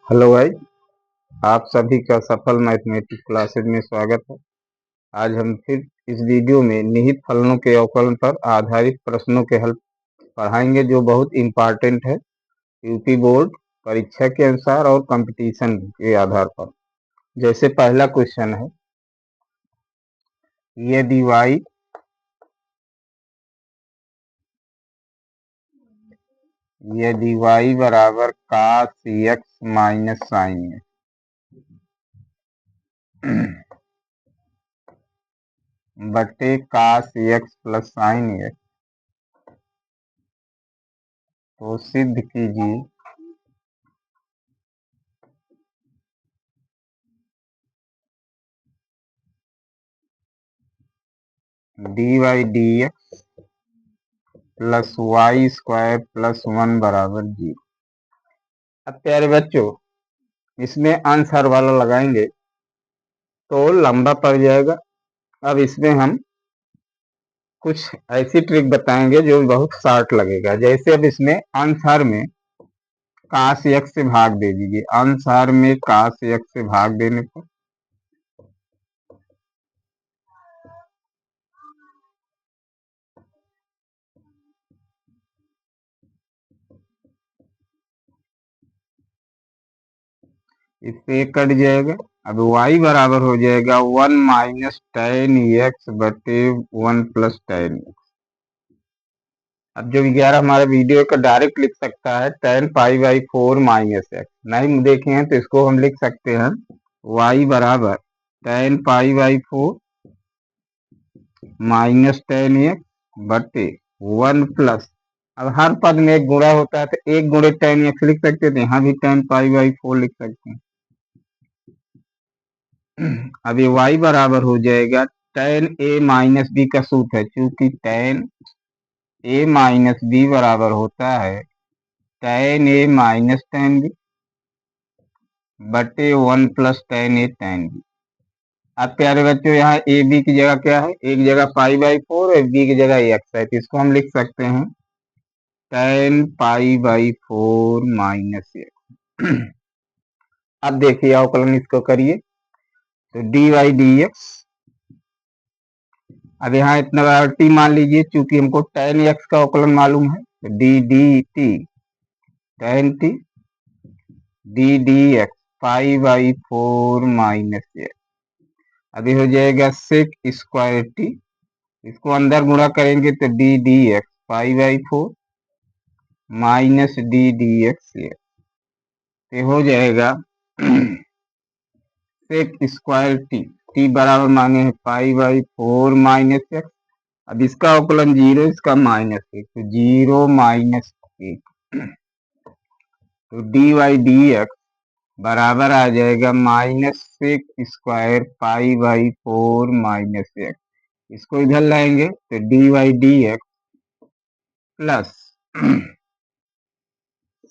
Hello भाई। आप सभी का सफल मैथमेटिक्स क्लासेज में स्वागत है। आज हम फिर इस वीडियो में निहित फलनों के अवकलन पर आधारित प्रश्नों के हल पढ़ाएंगे जो बहुत इम्पोर्टेंट है यूपी बोर्ड परीक्षा के अनुसार और कंपटीशन के आधार पर। जैसे पहला क्वेश्चन है, यदि y बराबर cos x माइनस साइन बटे cos x plus sine x, तो सिद्ध कीजिए dy dx plus y square plus 1 बराबर 0। अब प्यारे बच्चों, इसमें अंश हर वाला लगाएंगे तो लंबा पड़ जाएगा। अब इसमें हम कुछ ऐसी ट्रिक बताएंगे जो बहुत शॉर्ट लगेगा। जैसे अब इसमें अंश हर में cos x से भाग दे दीजिए। अंश हर में cos x से भाग देने पर इससे कट जाएगा। अब y बराबर हो जाएगा 1 माइनस टेन एक्स बटे 1 प्लस टेन। अब जो 11 हमारे वीडियो का डायरेक्ट लिख सकता है ten pi by 4 minus x, नहीं देखे हैं तो इसको हम लिख सकते हैं y बराबर ten pi by 4 minus ten x बटे 1 प्लस, अब हर पद में एक गुणा होता है तो एक गुणे टेन एक्स लिख सकते थे, यहाँ भी टेन पाई बाई 4 लिख सकते हैं। अब ये y बराबर हो जाएगा टेन ए माइनस बी का सूत्र है, चूंकि टेन ए माइनस बी बराबर होता है टेन ए माइनस टेन बी बटे 1 प्लस टेन ए टेन बी। अब प्यारे बच्चों, यहाँ ए बी की जगह क्या है, एक जगह पाई बाई 4 और बी की जगह एक्स है, तो इसको हम लिख सकते हैं ten pi by 4 minus x. अब देखिए अवकलन इसको करिए तो डी वाई डी एक्स, अब यहाँ इतना बड़ा टी मान लीजिए, चूंकि हमको टेन एक्स का अवकलन मालूम है तो D d t tan T D d x pi by 4 minus x. अभी हो जाएगा सेक स्क्वायर टी, इसको अंदर गुणा करेंगे तो D d x pi by 4 minus D d x, ये हो जाएगा सेक स्क्वायर टी बराबर मांगे हैं पाई बाई 4 माइनस एक्स। अब इसका अवकलन 0, इसका माइनस 1, तो 0 माइनस 1, तो डी वाई डी एक्स बराबर आ जाएगा minus sec square pi by 4 minus x. इसको इधर लाएंगे तो d y d x plus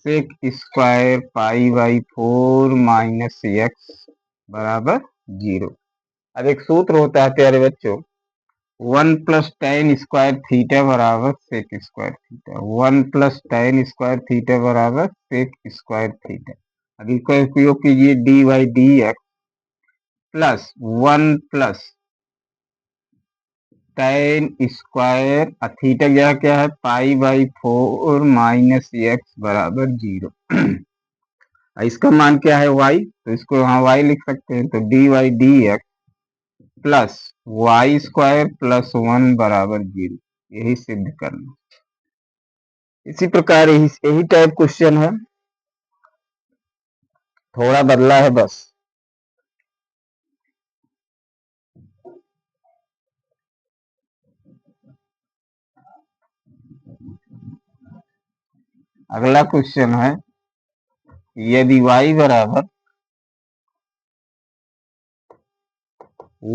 sec square pi by 4 minus x बराबर 0। अब एक सूत्र होता है प्यारे बच्चों, 1 प्लस टेन स्क्वायर थीटा बराबर sec square theta, 1 plus tan square theta बराबर सेक स्क्वायर थीटा। अब इसका उपयोग कीजिए d y d x plus 1 plus tan square theta क्या क्या है पाई बाई 4 माइनस एक्स बराबर 0। इसका मान क्या है y, तो इसको यहाँ y लिख सकते हैं, तो d y d x plus y square plus 1 बराबर 0, यही सिद्ध करना। इसी प्रकार यही टाइप क्वेश्चन है, थोड़ा बदला है बस। अगला क्वेश्चन है, यदि y बराबर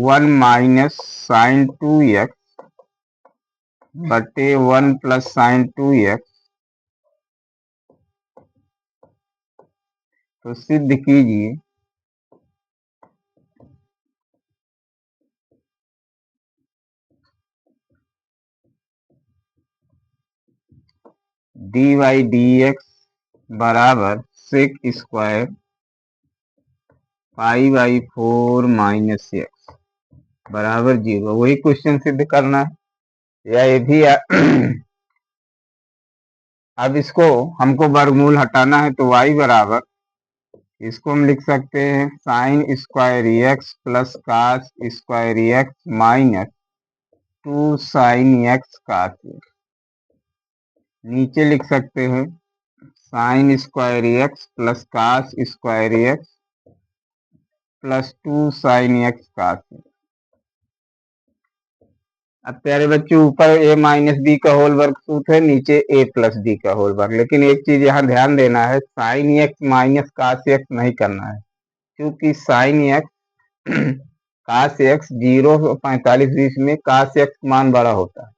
1 माइनस साइन 2x बटे 1 प्लस साइन 2x, तो सिद्ध कीजिए डी वाई डी एक्स बराबर sec square pi by 4 minus x बराबर 0। वही क्वेश्चन सिद्ध करना है या ये भी अब इसको हमको वर्गमूल हटाना है तो y बराबर, इसको हम लिख सकते हैं sine square x plus cos square x minus 2 sine x cos x. नीचे लिख सकते हैं sine square x plus cos square x plus 2 sine x cos x. अब प्यारे बच्चों, ऊपर a माइनस बी का होल वर्ग सूत्र है, नीचे a प्लस बी का होल वर्ग। लेकिन एक चीज यहाँ ध्यान देना है, sine x minus cos x नहीं करना है, क्योंकि साइन एक्स कास एक्स 0 45 20 में कास एक्स मान बड़ा होता है।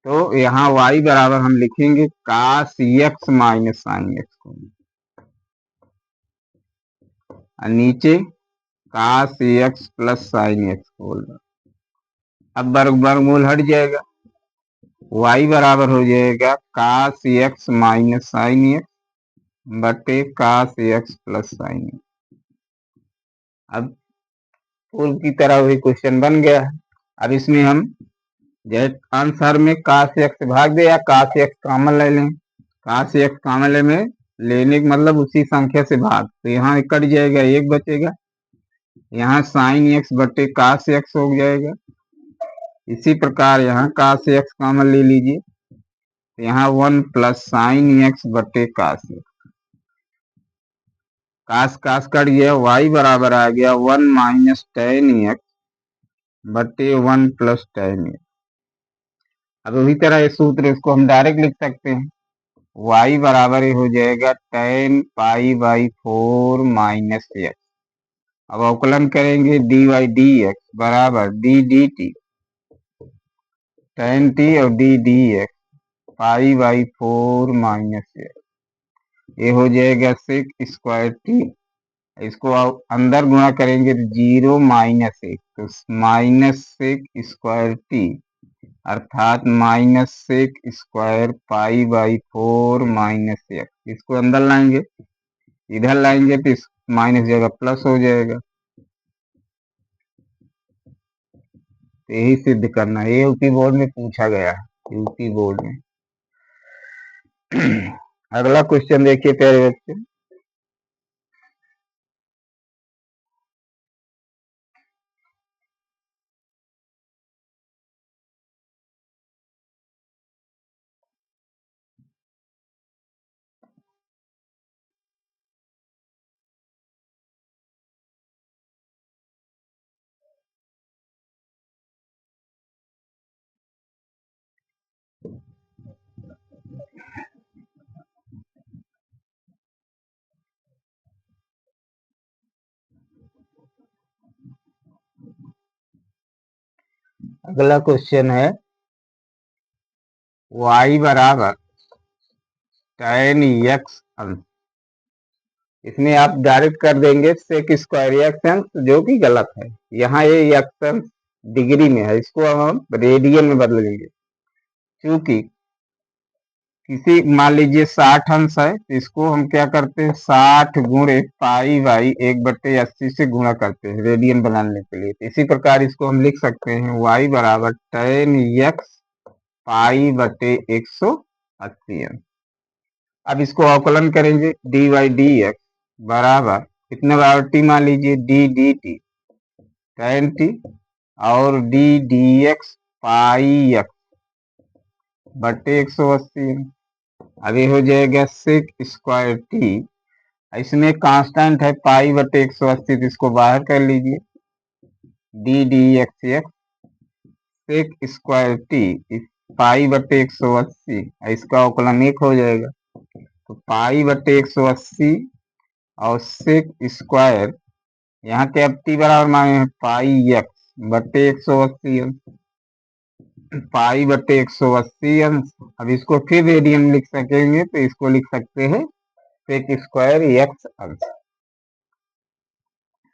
तो यहाँ y बराबर हम लिखेंगे कास एक्स माइनस साइन एक्स को, और नीचे कास एक्स प्लस साइन एक्स को होल वर्ग। अब वर्गमूल हट जाएगा, y बराबर हो जाएगा cos x minus sine x बटे कास एक्स प्लस साइन एक्स। अब पूर्व की तरह वही क्वेश्चन बन गया है। अब इसमें हम जैसे आंसर में कास एक्स भाग दे या कास एक्स कॉमन ले लें, कास एक्स कॉमन में लेने का मतलब उसी संख्या से भाग, तो यहाँ कट जाएगा, एक बचेगा, यहाँ साइन एक्स बटे कास एक्स हो जाएगा। इसी प्रकार यहाँ कास एक्स कॉमन ले लीजिए, यहाँ 1 प्लस साइन एक्स बटे कास एक्स, कास कास कट गया, y बराबर आ गया 1 माइनस टेन एक्स बटे 1 प्लस टेन एक्स। अब उसी तरह ये सूत्र, इसको हम डायरेक्ट लिख सकते हैं, y बराबर हो जाएगा tan pi by 4 minus x. अब अवकलन करेंगे डी वाई डी एक्स बराबर d d t, tan t और d d x pi by 4 minus x. ये हो जाएगा सेक स्क्वायर टी, इसको आप अंदर गुणा करेंगे तो 0 माइनस एक, तो माइनस सेक स्क्वायर टी अर्थात minus sec square pi by 4 minus x. इसको अंदर लाएंगे, इधर लाएंगे तो इस माइनस जगह प्लस हो जाएगा। तो यही सिद्ध करना है, ये यूपी बोर्ड में पूछा गया है, यूपी बोर्ड में। अगला क्वेश्चन देखिए प्यारे बच्चे, अगला क्वेश्चन है y बराबर टेन एक्स अंश। इसमें आप डायरेक्ट कर देंगे सेक स्क्वायर एक्स अंश, जो कि गलत है। यहाँ ये एक्स अंश डिग्री में है, इसको हम रेडियन में बदलेंगे, क्योंकि किसी मान लीजिए 60 अंश है, तो इसको हम क्या करते हैं 60 गुणे पाई बाई 1/80 से गुणा करते हैं रेडियन बनाने के लिए। तो इसी प्रकार इसको हम लिख सकते हैं y बराबर टेन एक्स पाई बटे 180 अंश। अब इसको अवकलन करेंगे डी वाई डी एक्स बराबर कितने बराबर टी मान लीजिए d d t tan t और d d x pi x बटे 180। अब ये हो जाएगा सेक स्क्वायर टी, इसमें कांस्टेंट है पाई बटे 180, तो इसको बाहर कर लीजिए, d d x x sec square t pi बटे 180, इसका अवकलन 1 हो जाएगा। तो पाई बटे 180 और सेक स्क्वायर, यहाँ के अब टी बराबर मांगे हैं पाई एक्स बटे 180 अंश, पाई बटे 180 अंश। अब इसको फिर रेडियन लिख सकेंगे, तो इसको लिख सकते हैं सेक स्क्वायर एक्स अंश।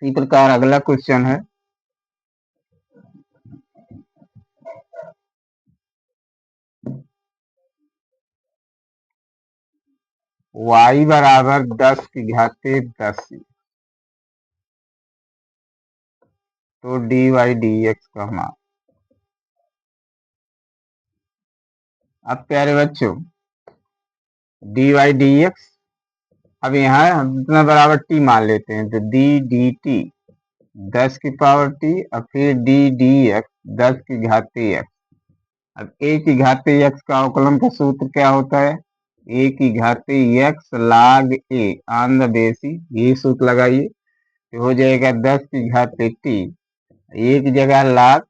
इसी प्रकार अगला क्वेश्चन है y बराबर 10 की घाते 10। तो डी वाई डी एक्स का मान। अब प्यारे बच्चों डी वाई डी एक्स, अब यहाँ हम इतना बराबर टी मान लेते हैं, तो डी डी टी 10 की पावर टी, और फिर डी डी एक्स 10 की घाती एक्स। अब ए की घाती एक्स का अवकलन का सूत्र क्या होता है? ए की घाती x log a on the base e, ये सूत्र लगाइए, तो हो जाएगा 10 की घाती टी, ए की जगह log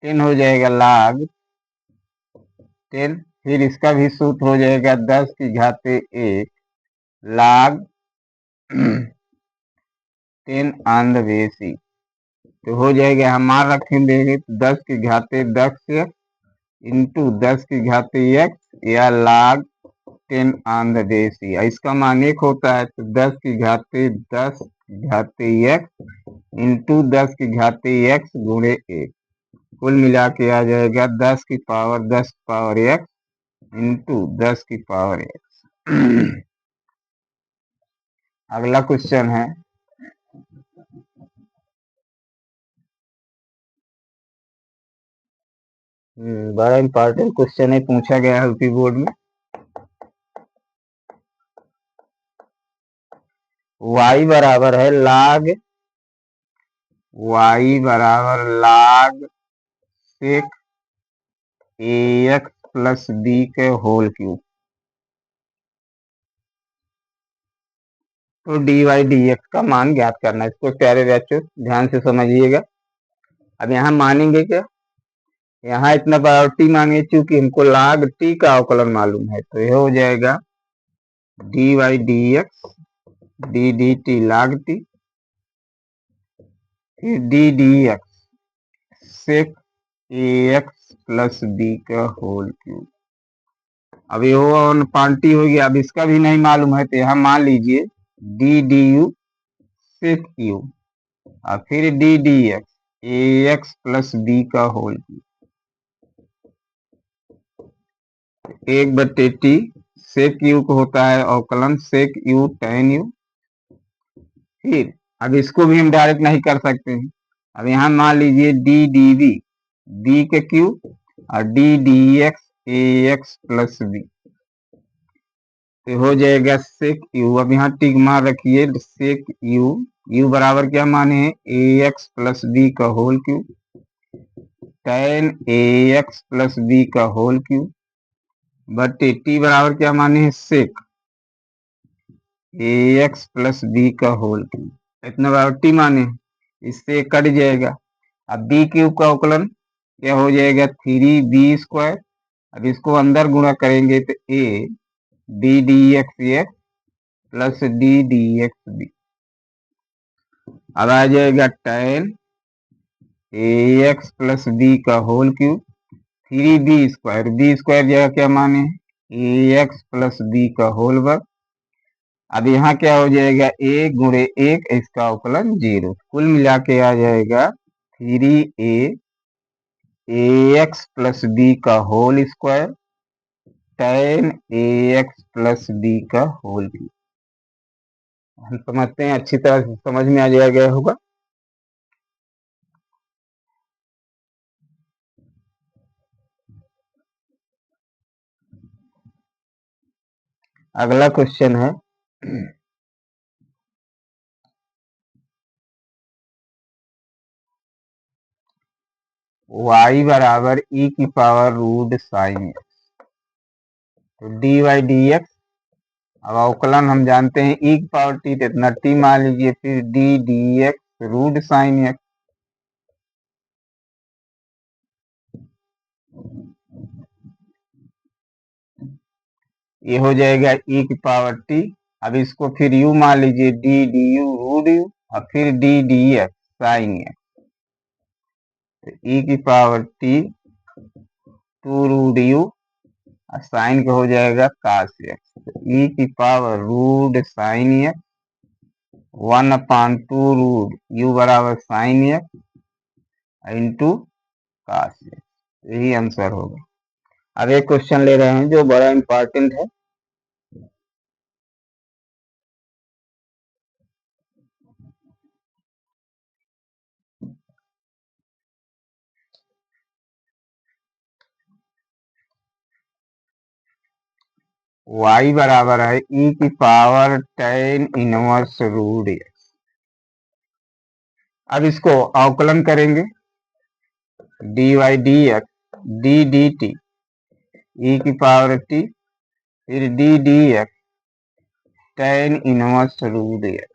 10 हो जाएगा log 10, फिर इसका भी सूत्र हो जाएगा 10 की घाती एक log 10 ऑन द बेसी, तो हो जाएगा, हम मान रखें देंगे तो 10 की घाती 10 इंटू 10 की घाती एक्स या log 10 ऑन द बेसी। इसका मान एक होता है, तो 10 की घाती 10 घाती एक्स इंटू 10 की घाती एक्स गुणे एक, कुल मिला के आ जाएगा 10 की पावर एक्स इंटू 10 की पावर एक्स। अगला क्वेश्चन है, बड़ा इंपॉर्टेंट क्वेश्चन है, पूछा गया है यूपी बोर्ड में। y बराबर है log sec a x plus B के होल क्यूब। तो डी वाई डी एक्स का मान ज्ञात करना है। इसको प्यारे बच्चों ध्यान से समझिएगा। अब यहाँ मानेंगे क्या? यहाँ इतना बड़ा टी मांगे, चूंकि हमको log टी का अवकलन मालूम है, तो यह हो जाएगा d y d x d d t log टी, फिर d d x sec a x plus b का होल क्यूब। अब ये वो पार्टी हो गया। अब इसका भी नहीं मालूम है, तो यहाँ मान लीजिए d d u sec u, और फिर d d x a x plus b का whole cube, 1/t sec u को होता है अवकलन सेक यू tan यू। फिर अब इसको भी हम डायरेक्ट नहीं कर सकते हैं। अब यहाँ मान लीजिए डी डी बी बी के क्यूब और d d x a x plus B, तो हो जाएगा सेक यू। अब यहाँ टिक मार रखिए, सेक यू, यू बराबर क्या माने हैं? ए एक्स प्लस बी का whole cube tan a x plus b का होल क्यूब, बटे टी बराबर क्या माने हैं? सेक ए एक्स प्लस बी का होल क्यूब, इतना बराबर टी माने, इससे कट जाएगा। अब बी क्यूब का अवकलन क्या हो जाएगा? 3b²। अब इसको अंदर गुणा करेंगे तो a d d x x plus d d x b, अब आ जाएगा tan a x plus b का होल क्यूब 3b², b² जगह क्या माने? ए एक्स प्लस बी का होल वर्ग। अब यहाँ क्या हो जाएगा? ए गुणे एक, इसका अवकलन 0, कुल मिला के आ जाएगा 3a ए एक्स प्लस बी का whole square tan a x plus b का होल क्यूब। हम समझते हैं, अच्छी तरह से समझ में आ गया होगा। अगला क्वेश्चन है, y बराबर e की पावर रूट साइन एक्स, तो डी वाई डी एक्स, अब अवकलन हम जानते हैं e की पावर टी, तो इतना टी मान लीजिए, फिर d d x root sine x, ये हो जाएगा e की पावर टी। अब इसको फिर u मान लीजिए, d d u root u, और फिर d d x sine x, तो e की पावर टी 2 रूट यू, और साइन का हो जाएगा कास एक्स, तो e की power root sine x 1/2 root u बराबर sine x into cos x, यही आंसर होगा। अब एक क्वेश्चन ले रहे हैं जो बड़ा इंपॉर्टेंट है। y बराबर है e की power tan inverse root x। अब इसको अवकलन करेंगे, dy dx d dt e की पावर t, फिर d dx tan inverse root x।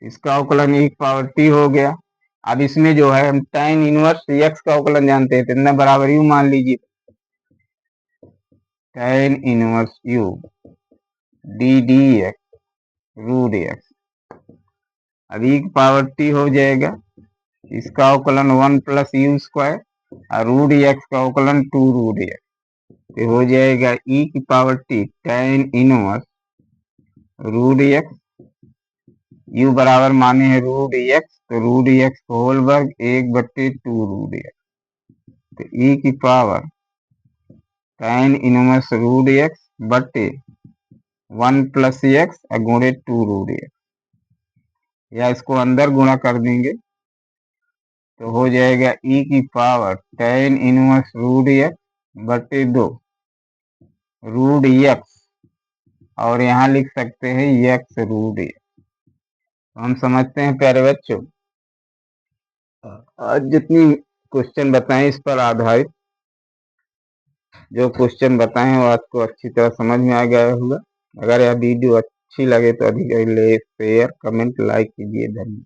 इसका अवकलन e की पावर t हो गया। अब इसमें जो है हम tan इनवर्स x का अवकलन जानते हैं, तो इतना बराबर u मान लीजिए, tan inverse u d dx root x। अब e की पावर t हो जाएगा, इसका अवकलन 1 प्लस यू स्क्वायर और रूट एक्स का अवकलन 2 रूट एक्स, तो हो जाएगा e की power t tan inverse root x. u बराबर माने हैं रूट एक्स, तो रूट एक्स होल वर्ग 1/2 रूट एक्स, तो e की power tan inverse root x बटे 1 प्लस एक्स गुणे 2 रूट एक्स, या इसको अंदर गुणा कर देंगे तो हो जाएगा e की power tan inverse root x बटे 2 रूट एक्स, और यहाँ लिख सकते हैं एक्स रूट एक्स। हम समझते हैं प्यारे बच्चों, आज जितनी क्वेश्चन बताएं इस पर आधारित जो क्वेश्चन बताएं वो आपको अच्छी तरह समझ में आ गया होगा। अगर यह वीडियो अच्छी लगे तो अधिक शेयर कमेंट लाइक कीजिए। धन्यवाद।